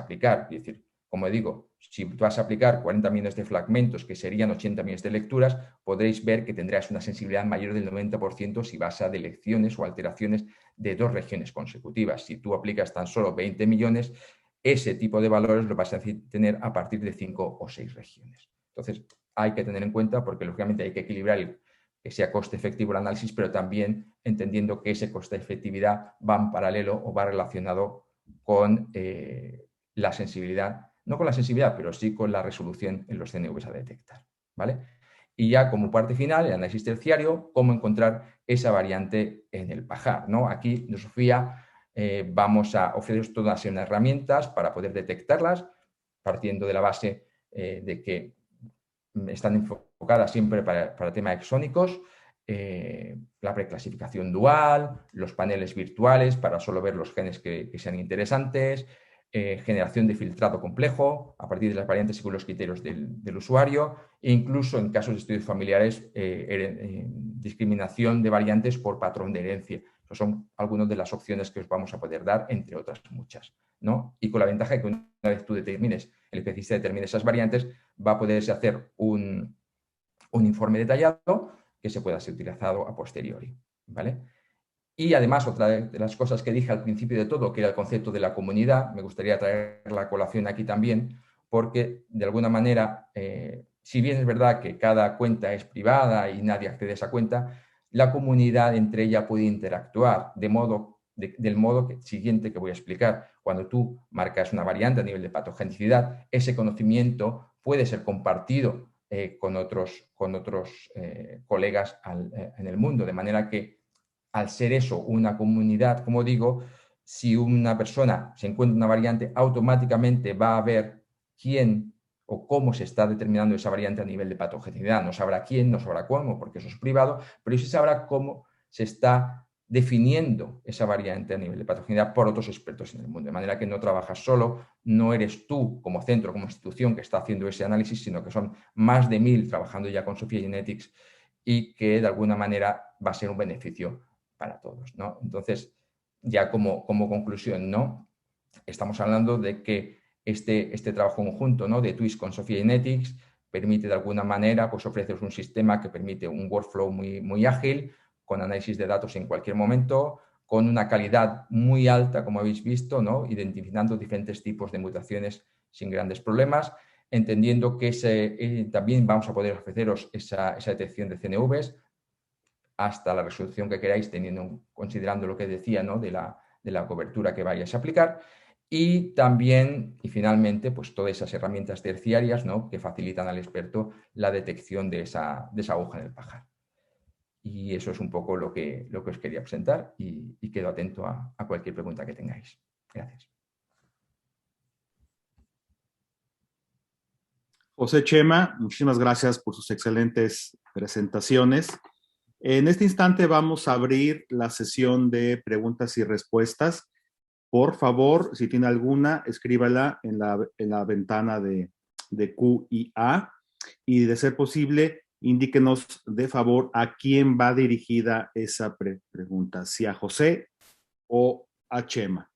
aplicar. Es decir, como digo, si vas a aplicar 40 millones de fragmentos, que serían 80 millones de lecturas, podréis ver que tendrás una sensibilidad mayor del 90% si vas a delecciones o alteraciones de 2 regiones consecutivas. Si tú aplicas tan solo 20 millones, ese tipo de valores lo vas a tener a partir de 5 o 6 regiones. Entonces, hay que tener en cuenta porque, lógicamente, hay que equilibrar que sea coste efectivo el análisis, pero también entendiendo que ese coste de efectividad va en paralelo o va relacionado con la sensibilidad, no con la sensibilidad, pero sí con la resolución en los CNVs a detectar, ¿vale? Y ya como parte final, el análisis terciario, cómo encontrar esa variante en el pajar, ¿no? Aquí, Sofía, vamos a ofreceros toda una serie de herramientas para poder detectarlas, partiendo de la base de que están enfocadas siempre para temas exónicos, la preclasificación dual, los paneles virtuales para solo ver los genes que sean interesantes, generación de filtrado complejo a partir de las variantes según los criterios del usuario e incluso en casos de estudios familiares discriminación de variantes por patrón de herencia. Esas son algunas de las opciones que os vamos a poder dar, entre otras muchas, ¿no? Y con la ventaja de que una vez tú determines, el especialista determine esas variantes, va a poderse hacer un informe detallado que se pueda ser utilizado a posteriori, ¿vale? Y además, otra de las cosas que dije al principio de todo, que era el concepto de la comunidad, me gustaría traer la colación aquí también, porque de alguna manera, si bien es verdad que cada cuenta es privada y nadie accede a esa cuenta, la comunidad entre ella puede interactuar del modo siguiente que voy a explicar. Cuando tú marcas una variante a nivel de patogenicidad, ese conocimiento puede ser compartido con otros colegas en el mundo, de manera que al ser eso una comunidad, como digo, si una persona se encuentra una variante, automáticamente va a ver quién o cómo se está determinando esa variante a nivel de patogenicidad. No sabrá quién, no sabrá cómo, porque eso es privado, pero sí sabrá cómo se está definiendo esa variante a nivel de patogenicidad por otros expertos en el mundo. De manera que no trabajas solo, no eres tú como centro, como institución que está haciendo ese análisis, sino que son más de 1000 trabajando ya con SOPHiA GENETICS y que de alguna manera va a ser un beneficio para todos, ¿no? Entonces, ya como conclusión, ¿no? Estamos hablando de que este trabajo conjunto, ¿no?, de Twist con SOPHiA GENETICS permite de alguna manera pues, ofreceros un sistema que permite un workflow muy, muy ágil, con análisis de datos en cualquier momento, con una calidad muy alta, como habéis visto, ¿no?, identificando diferentes tipos de mutaciones sin grandes problemas, entendiendo que también vamos a poder ofreceros esa detección de CNVs hasta la resolución que queráis, considerando lo que decía, ¿no?, de de la cobertura que vayas a aplicar. Y también, y finalmente, pues todas esas herramientas terciarias, ¿no?, que facilitan al experto la detección de esa aguja en el pajar. Y eso es un poco lo que os quería presentar y quedo atento a cualquier pregunta que tengáis. Gracias. José, Chema, muchísimas gracias por sus excelentes presentaciones. En este instante vamos a abrir la sesión de preguntas y respuestas. Por favor, si tiene alguna, escríbala en la ventana de Q y A. Y de ser posible, indíquenos de favor a quién va dirigida esa pregunta, si a José o a Chema.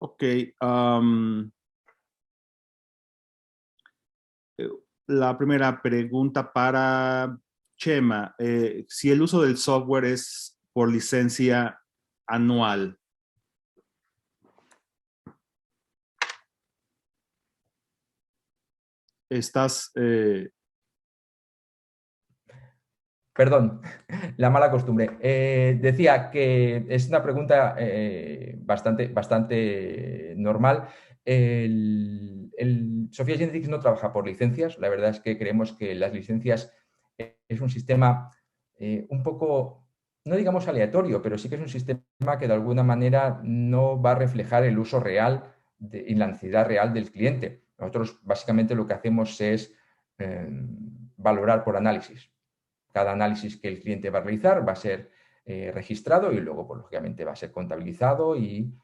Ok. La primera pregunta para Chema. Si el uso del software es por licencia anual. Estás... Perdón, la mala costumbre. Decía que es una pregunta bastante normal. Sophia Genetics no trabaja por licencias. La verdad es que creemos que las licencias es un sistema un poco, no digamos aleatorio, pero sí que es un sistema que de alguna manera no va a reflejar el uso real y la necesidad real del cliente. Nosotros básicamente lo que hacemos es valorar por análisis. Cada análisis que el cliente va a realizar va a ser registrado y luego, pues, lógicamente, va a ser contabilizado y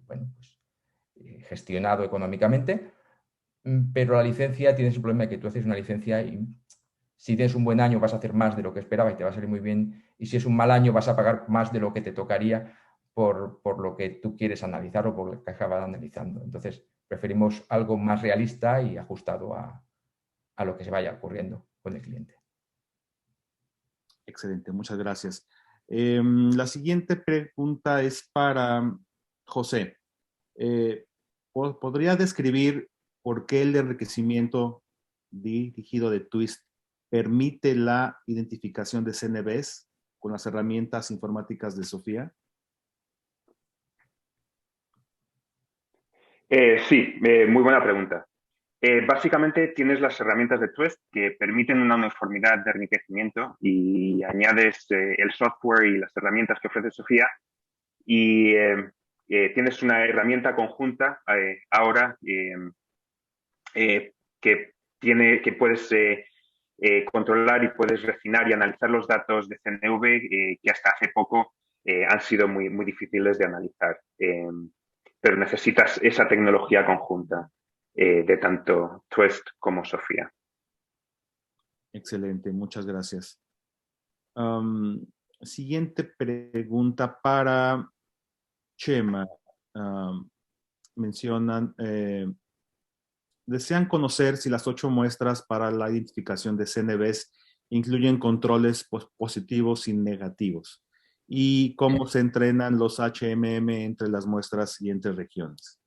bueno, pues, gestionado económicamente. Pero la licencia tiene ese problema de que tú haces una licencia y si tienes un buen año vas a hacer más de lo que esperaba y te va a salir muy bien. Y si es un mal año vas a pagar más de lo que te tocaría por lo que tú quieres analizar o por lo que acabas analizando. Entonces, preferimos algo más realista y ajustado a lo que se vaya ocurriendo con el cliente. Excelente, muchas gracias. La siguiente pregunta es para José. ¿Podría describir por qué el enriquecimiento dirigido de Twist permite la identificación de CNVs con las herramientas informáticas de Sophia? Sí, muy buena pregunta. Básicamente tienes las herramientas de Twist que permiten una uniformidad de enriquecimiento y añades el software y las herramientas que ofrece Sophia y tienes una herramienta conjunta ahora que puedes controlar y puedes refinar y analizar los datos de CNV que hasta hace poco han sido muy, muy difíciles de analizar. Pero necesitas esa tecnología conjunta de tanto Twist como Sophia. Excelente, muchas gracias. Siguiente pregunta para Chema. Mencionan, desean conocer si las 8 muestras para la identificación de CNVs incluyen controles positivos y negativos y cómo se entrenan los HMM entre las muestras y entre regiones.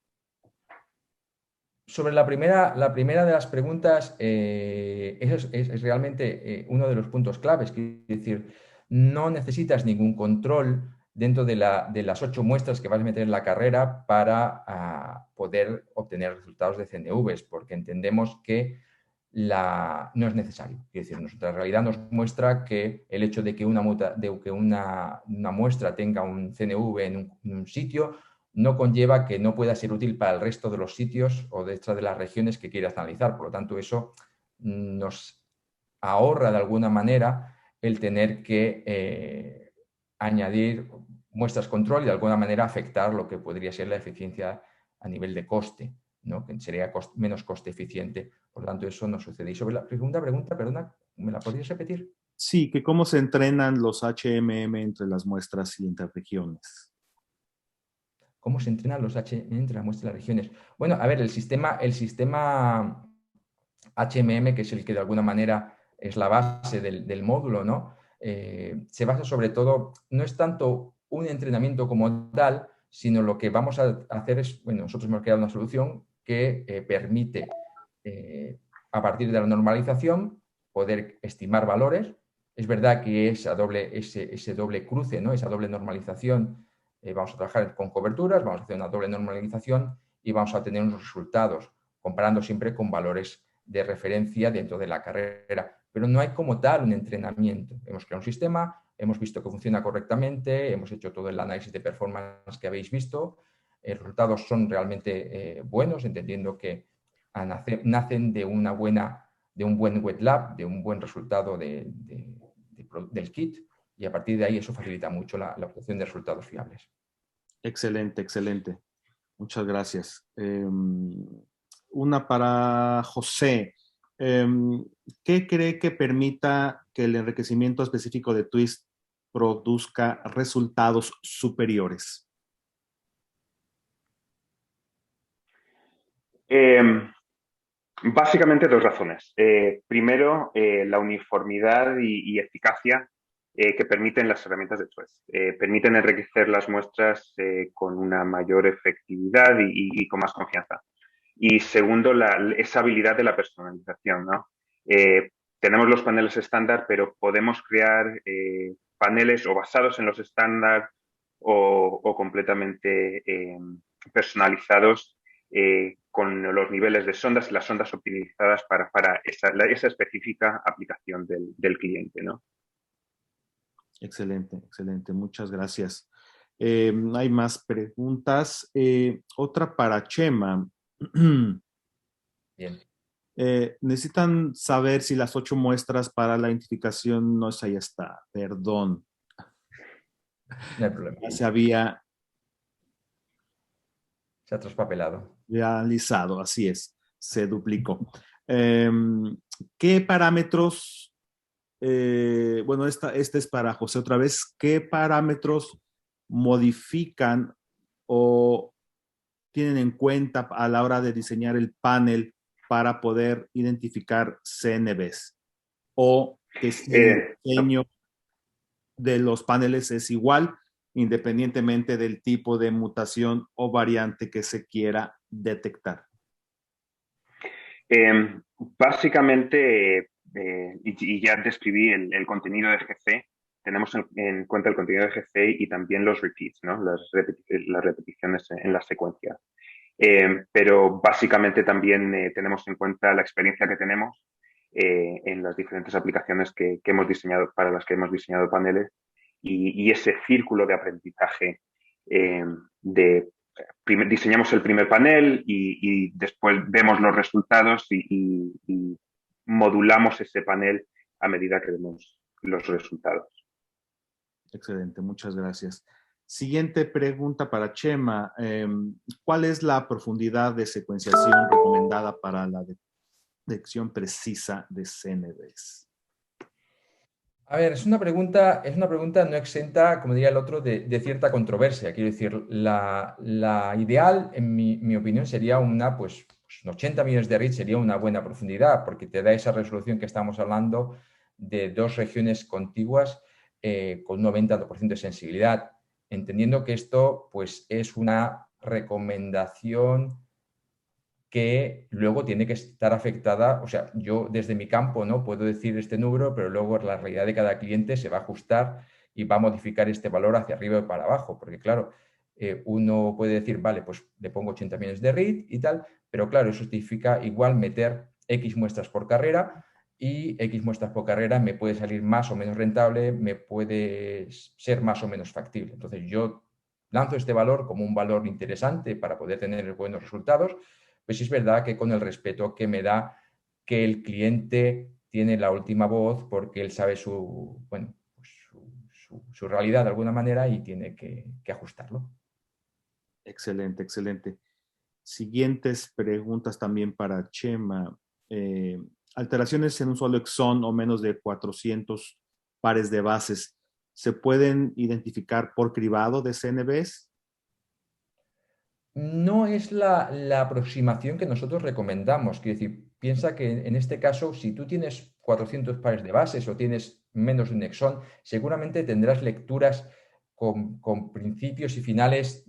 Sobre la primera de las preguntas, eso es realmente uno de los puntos claves. Es decir, no necesitas ningún control dentro de las 8 muestras que vas a meter en la carrera para poder obtener resultados de CNVs, porque entendemos que no es necesario. Es decir, nuestra realidad nos muestra que el hecho de que una muestra tenga un CNV en un sitio no conlleva que no pueda ser útil para el resto de los sitios o de las regiones que quieras analizar. Por lo tanto, eso nos ahorra de alguna manera el tener que añadir muestras control y de alguna manera afectar lo que podría ser la eficiencia a nivel de coste, ¿no?, que sería menos coste eficiente. Por lo tanto, eso no sucede. Y sobre la segunda pregunta, perdona, ¿me la podrías repetir? Sí, que cómo se entrenan los HMM entre las muestras y entre regiones. ¿Cómo se entrenan los HMM entre las muestras y las regiones? Bueno, a ver, el sistema HMM, que es el que de alguna manera es la base del módulo, ¿no? Se basa sobre todo, no es tanto un entrenamiento como tal, sino lo que vamos a hacer es, bueno, nosotros hemos creado una solución que permite a partir de la normalización, poder estimar valores. Es verdad que ese doble cruce, ¿no? Esa doble normalización, vamos a trabajar con coberturas, vamos a hacer una doble normalización y vamos a tener unos resultados, comparando siempre con valores de referencia dentro de la carrera. Pero no hay como tal un entrenamiento. Hemos creado un sistema, hemos visto que funciona correctamente, hemos hecho todo el análisis de performance que habéis visto, los resultados son realmente buenos, entendiendo que nacen de un buen wet lab, de un buen resultado del kit, y a partir de ahí eso facilita mucho la obtención de resultados fiables. Excelente, excelente. Muchas gracias. Una para José. ¿Qué cree que permita que el enriquecimiento específico de Twist produzca resultados superiores? Básicamente dos razones. Primero, la uniformidad y eficacia que permiten las herramientas de Twist. Permiten enriquecer las muestras con una mayor efectividad y con más confianza. Y segundo, esa habilidad de la personalización, ¿no? Tenemos los paneles estándar, pero podemos crear paneles o basados en los estándar o completamente personalizados con los niveles de sondas y las sondas optimizadas para esa específica aplicación del cliente, ¿no? Excelente, excelente. Muchas gracias. Hay más preguntas. Otra para Chema. Bien. Necesitan saber si las 8 muestras para la identificación, no es ahí está, perdón. No hay problema. Ya se había Se ha traspapelado. realizado, así es, se duplicó. ¿Qué parámetros, bueno, esta es para José otra vez, qué parámetros modifican o tienen en cuenta a la hora de diseñar el panel para poder identificar CNVs? ¿O que si el diseño de los paneles es igual, independientemente del tipo de mutación o variante que se quiera detectar? Básicamente, y ya describí el contenido de GC, tenemos en cuenta el contenido de GC y también los repeats, ¿no? Las repeticiones en la secuencia. Pero básicamente también tenemos en cuenta la experiencia que tenemos en las diferentes aplicaciones que hemos diseñado, para las que hemos diseñado paneles, y ese círculo de aprendizaje diseñamos el primer panel y después vemos los resultados y modulamos ese panel a medida que vemos los resultados. Excelente, muchas gracias. Siguiente pregunta para Chema. ¿Cuál es la profundidad de secuenciación recomendada para la detección precisa de CNVs? A ver, es una pregunta no exenta, como diría el otro, de cierta controversia. Quiero decir, la ideal, en mi opinión, sería un 80 millones de reads sería una buena profundidad, porque te da esa resolución que estamos hablando de 2 regiones contiguas con un 90% de sensibilidad, entendiendo que esto pues, es una recomendación que luego tiene que estar afectada, o sea, yo desde mi campo no puedo decir este número, pero luego la realidad de cada cliente se va a ajustar y va a modificar este valor hacia arriba y para abajo, porque claro, uno puede decir, vale, pues le pongo 80 millones de read y tal, pero claro, eso significa igual meter X muestras por carrera y X muestras por carrera me puede salir más o menos rentable, me puede ser más o menos factible. Entonces yo lanzo este valor como un valor interesante para poder tener buenos resultados, pues es verdad que con el respeto que me da que el cliente tiene la última voz porque él sabe su realidad de alguna manera y tiene que ajustarlo. Excelente, excelente. Siguientes preguntas también para Chema. Alteraciones en un solo exón o menos de 400 pares de bases, ¿se pueden identificar por cribado de CNVs? No es la aproximación que nosotros recomendamos. Quiero decir, piensa que en este caso, si tú tienes 400 pares de bases o tienes menos de un exón, seguramente tendrás lecturas con principios y finales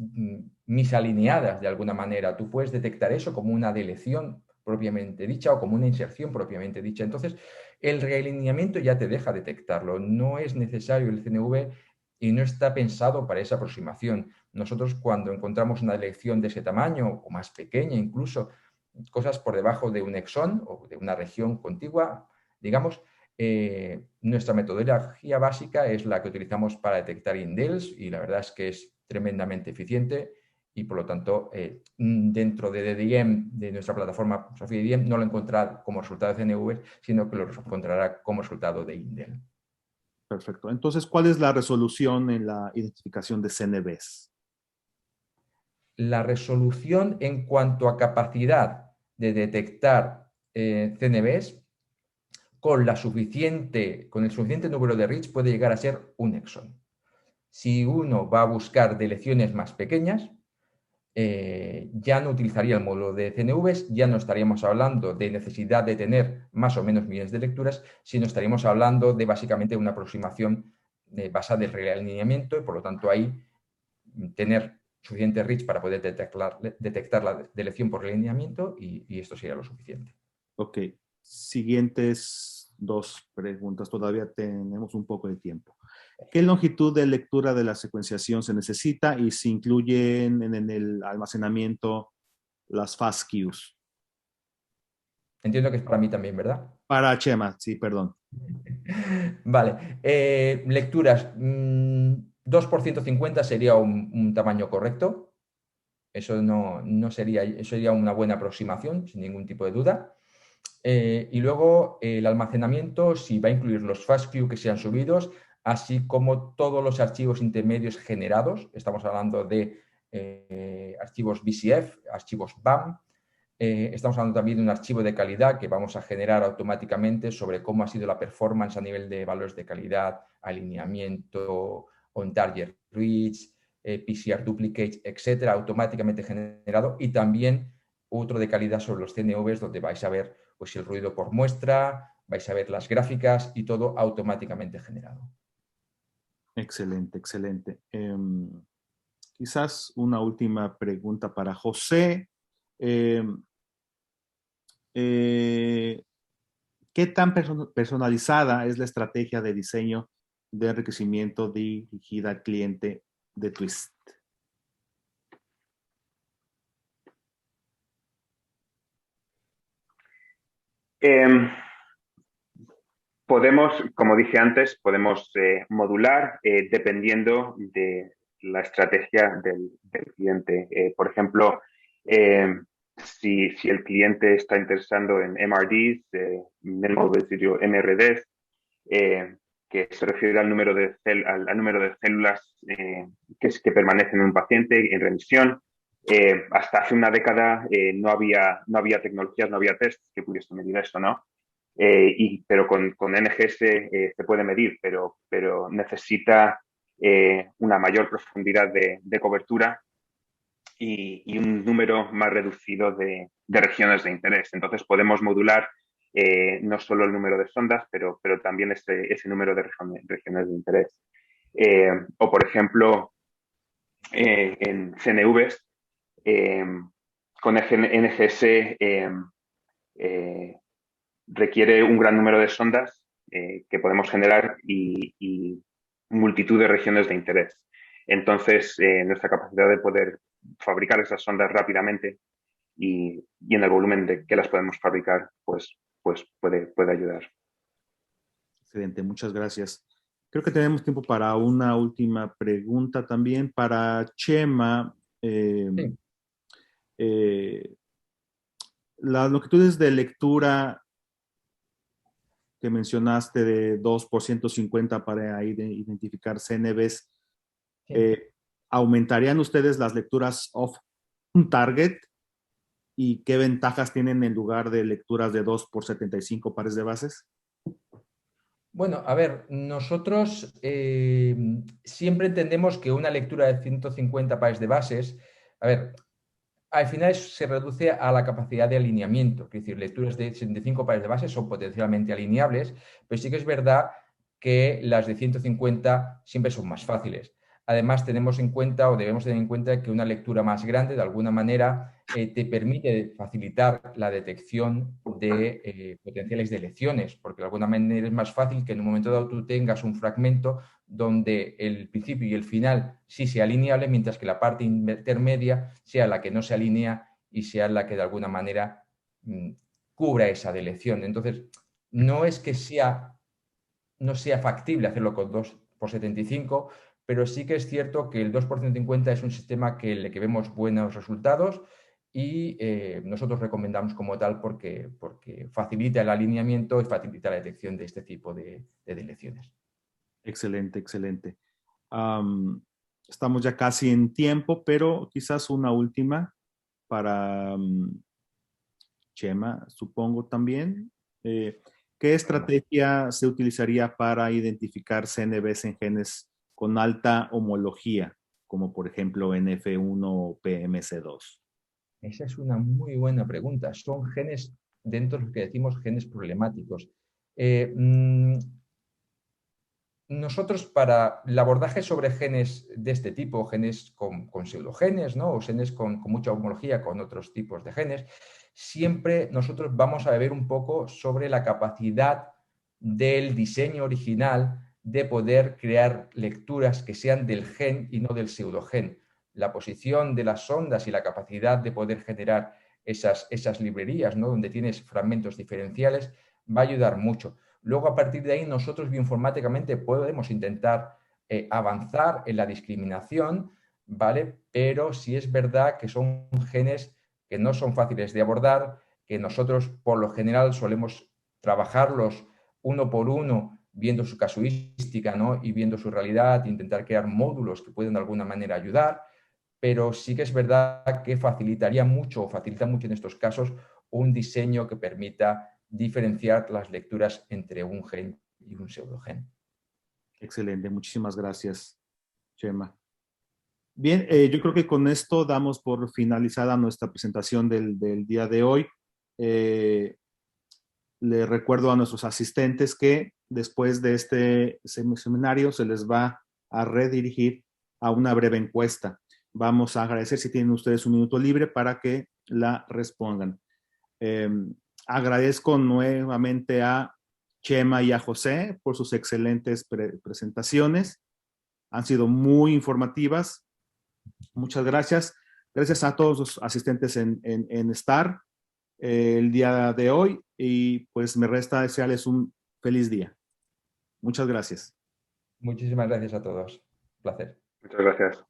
misalineadas de alguna manera. Tú puedes detectar eso como una deleción propiamente dicha o como una inserción propiamente dicha. Entonces, el realineamiento ya te deja detectarlo. No es necesario el CNV y no está pensado para esa aproximación. Nosotros cuando encontramos una elección de ese tamaño o más pequeña incluso, cosas por debajo de un exón o de una región contigua, digamos, nuestra metodología básica es la que utilizamos para detectar indels y la verdad es que es tremendamente eficiente y por lo tanto dentro de DDIM, de nuestra plataforma Sofia DDIM, no lo encontrará como resultado de CNV, sino que lo encontrará como resultado de indel. Perfecto. Entonces, ¿cuál es la resolución en la identificación de CNVs? La resolución en cuanto a capacidad de detectar CNVs con el suficiente número de reads puede llegar a ser un exón. Si uno va a buscar de lecciones más pequeñas, ya no utilizaría el módulo de CNVs, ya no estaríamos hablando de necesidad de tener más o menos millones de lecturas, sino estaríamos hablando de básicamente una aproximación basada en el realineamiento y por lo tanto ahí tener suficiente reach para poder detectar la delección por realineamiento y esto sería lo suficiente. Ok. Siguientes dos preguntas. Todavía tenemos un poco de tiempo. ¿Qué longitud de lectura de la secuenciación se necesita y se incluyen en el almacenamiento las FASTQs? Entiendo que es para mí también, ¿verdad? Para Chema, sí, perdón. Vale. Lecturas. 2 por 150 sería un tamaño correcto. Eso no sería, eso sería una buena aproximación, sin ningún tipo de duda. Y luego el almacenamiento, si va a incluir los FASTQ que sean subidos, así como todos los archivos intermedios generados. Estamos hablando de archivos BCF, archivos BAM. Estamos hablando también de un archivo de calidad que vamos a generar automáticamente sobre cómo ha sido la performance a nivel de valores de calidad, alineamiento, on-target reach, PCR duplicates, etcétera, automáticamente generado. Y también otro de calidad sobre los CNVs, donde vais a ver pues, el ruido por muestra, vais a ver las gráficas y todo automáticamente generado. Excelente, excelente. Quizás una última pregunta para José. ¿Qué tan personalizada es la estrategia de diseño de enriquecimiento dirigida al cliente de Twist? Podemos, como dije antes, podemos modular dependiendo de la estrategia del cliente. Por ejemplo, si el cliente está interesado en MRDs, Minimal Residual MRDs, que se refiere al número de células que permanecen en un paciente en remisión. Hasta hace una década no había tecnologías, no había tests que pudiesen medir esto, ¿no? Pero con NGS se puede medir, pero necesita una mayor profundidad de cobertura y un número más reducido de regiones de interés. Entonces podemos modular no solo el número de sondas, pero también ese número de regiones de interés. O, por ejemplo, en CNVs, con NGS requiere un gran número de sondas que podemos generar y multitud de regiones de interés. Entonces, nuestra capacidad de poder fabricar esas sondas rápidamente y en el volumen de que las podemos fabricar, pues puede ayudar. Excelente, muchas gracias. Creo que tenemos tiempo para una última pregunta también para Chema. Sí. Las longitudes de lectura que mencionaste de 2 por 150 para identificar CNVs, Sí. ¿aumentarían ustedes las lecturas off target? ¿Y qué ventajas tienen en lugar de lecturas de 2 por 75 pares de bases? Bueno, a ver, nosotros siempre entendemos que una lectura de 150 pares de bases, a ver, al final se reduce a la capacidad de alineamiento, es decir, lecturas de 75 pares de bases son potencialmente alineables, pero sí que es verdad que las de 150 siempre son más fáciles. además tenemos en cuenta o debemos tener en cuenta que una lectura más grande, de alguna manera, te permite facilitar la detección de potenciales de lecciones, porque de alguna manera es más fácil que en un momento dado tú tengas un fragmento donde el principio y el final sí sea alineable, mientras que la parte intermedia sea la que no se alinea y sea la que de alguna manera cubra esa delección. Entonces, no es que no sea factible hacerlo con 2×75, pero sí que es cierto que el 2×50 es un sistema que le que vemos buenos resultados y nosotros recomendamos como tal porque facilita el alineamiento y facilita la detección de este tipo de delecciones. Excelente, excelente. Estamos ya casi en tiempo, pero quizás una última para Chema, supongo también. ¿Qué estrategia se utilizaría para identificar CNVs en genes con alta homología, como por ejemplo NF1 o PMC2? Esa es una muy buena pregunta. Son genes, dentro de los que decimos genes problemáticos. Nosotros para el abordaje sobre genes de este tipo, genes con pseudogenes, ¿no? O genes con mucha homología con otros tipos de genes, siempre nosotros vamos a ver un poco sobre la capacidad del diseño original de poder crear lecturas que sean del gen y no del pseudogen. La posición de las sondas y la capacidad de poder generar esas librerías, ¿no? Donde tienes fragmentos diferenciales, va a ayudar mucho. Luego, a partir de ahí, nosotros bioinformáticamente podemos intentar avanzar en la discriminación, ¿vale? Pero sí es verdad que son genes que no son fáciles de abordar, que nosotros por lo general solemos trabajarlos uno por uno, viendo su casuística, ¿no? Y viendo su realidad, intentar crear módulos que puedan de alguna manera ayudar, pero sí que es verdad que facilitaría mucho, o facilita mucho en estos casos, un diseño que permita diferenciar las lecturas entre un gen y un pseudogen. Excelente, muchísimas gracias, Chema. Bien, yo creo que con esto damos por finalizada nuestra presentación del día de hoy. Le recuerdo a nuestros asistentes que después de este seminario se les va a redirigir a una breve encuesta. Vamos a agradecer si tienen ustedes un minuto libre para que la respondan. Agradezco nuevamente a Chema y a José por sus excelentes presentaciones. Han sido muy informativas. Muchas gracias. Gracias a todos los asistentes en STAR el día de hoy y pues me resta desearles un feliz día. Muchas gracias. Muchísimas gracias a todos. Un placer. Muchas gracias.